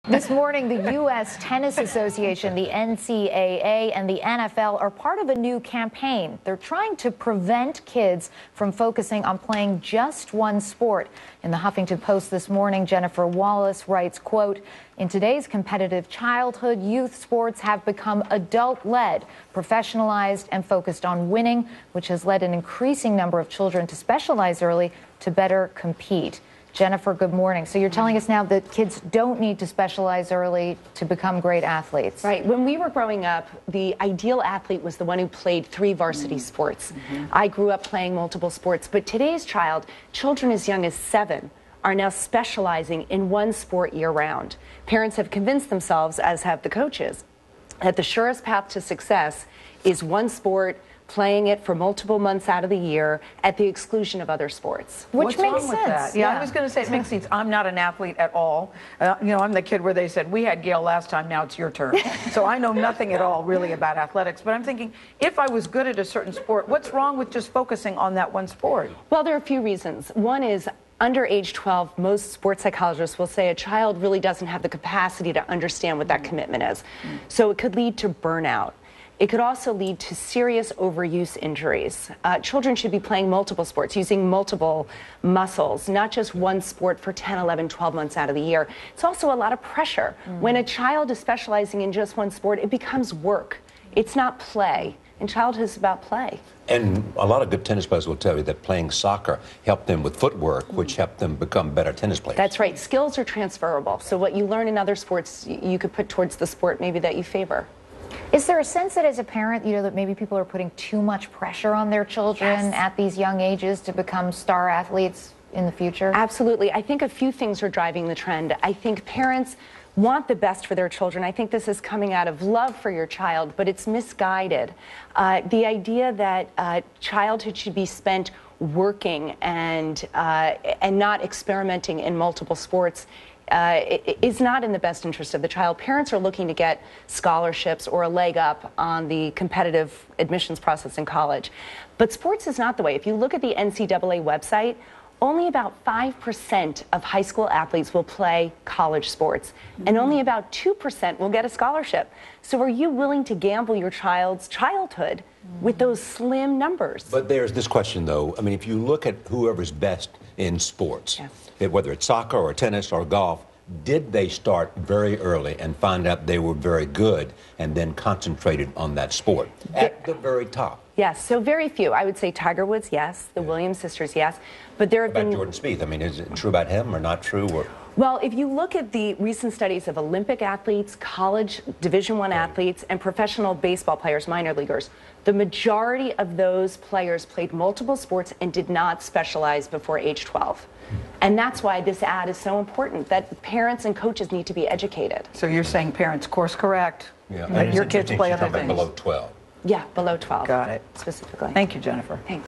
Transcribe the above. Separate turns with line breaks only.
This morning, the U.S. Tennis Association, the NCAA, and the NFL are part of a new campaign. They're trying to prevent kids from focusing on playing just one sport. In the Huffington Post this morning, Jennifer Wallace writes, quote, "In today's competitive childhood, youth sports have become adult-led, professionalized, and focused on winning, which has led an increasing number of children to specialize early to better compete." Jennifer, good morning. So you're telling us now that kids don't need to specialize early to become great athletes.
Right. When we were growing up, the ideal athlete was the one who played 3 varsity sports. I grew up playing multiple sports, but today's children as young as 7, are now specializing in one sport year-round. Parents have convinced themselves, as have the coaches, that the surest path to success is one sport, playing it for multiple months out of the year at the exclusion of other sports.
Which makes sense.
That? Yeah, I was going to say it makes sense. I'm not an athlete at all. I'm the kid where they said, we had Gail last time, now it's your turn. So I know nothing at all really about athletics. But I'm thinking, if I was good at a certain sport, what's wrong with just focusing on that one sport?
Well, there are a few reasons. One is, under age 12, most sports psychologists will say a child really doesn't have the capacity to understand what that commitment is. So it could lead to burnout. It could also lead to serious overuse injuries. Children should be playing multiple sports, using multiple muscles, not just one sport for 10, 11, 12 months out of the year. It's also a lot of pressure. When a child is specializing in just one sport, it becomes work. It's not play. And childhood is about play.
And a lot of good tennis players will tell you that playing soccer helped them with footwork, which helped them become better tennis players.
That's right. Skills are transferable. So what you learn in other sports, you could put towards the sport maybe that you favor.
Is there a sense that as a parent, that maybe people are putting too much pressure on their children at these young ages to become star athletes in the future?
Absolutely. I think a few things are driving the trend. I think parents want the best for their children. I think this is coming out of love for your child, but it's misguided. The idea that childhood should be spent working and not experimenting in multiple sports is not in the best interest of the child. Parents are looking to get scholarships or a leg up on the competitive admissions process in college. But sports is not the way. If you look at the NCAA website, only about 5% of high school athletes will play college sports, and only about 2% will get a scholarship. So are you willing to gamble your child's childhood with those slim numbers?
But there's this question, though. I mean, if you look at whoever's best in sports, whether it's soccer or tennis or golf, did they start very early and find out they were very good and then concentrated on that sport at the very top?
Yes, so very few. I would say Tiger Woods, yes. The Williams sisters, yes. But there have been...
Jordan Spieth, I mean, is it true about him or not true? Or...
Well, if you look at the recent studies of Olympic athletes, college Division I athletes, and professional baseball players, minor leaguers, the majority of those players played multiple sports and did not specialize before age 12. And that's why this ad is so important, that parents and coaches need to be educated.
So you're saying parents course correct, let your kids play other things.
Below 12.
Yeah, below 12.
Got it.
Specifically.
Thank you, Jennifer.
Thanks.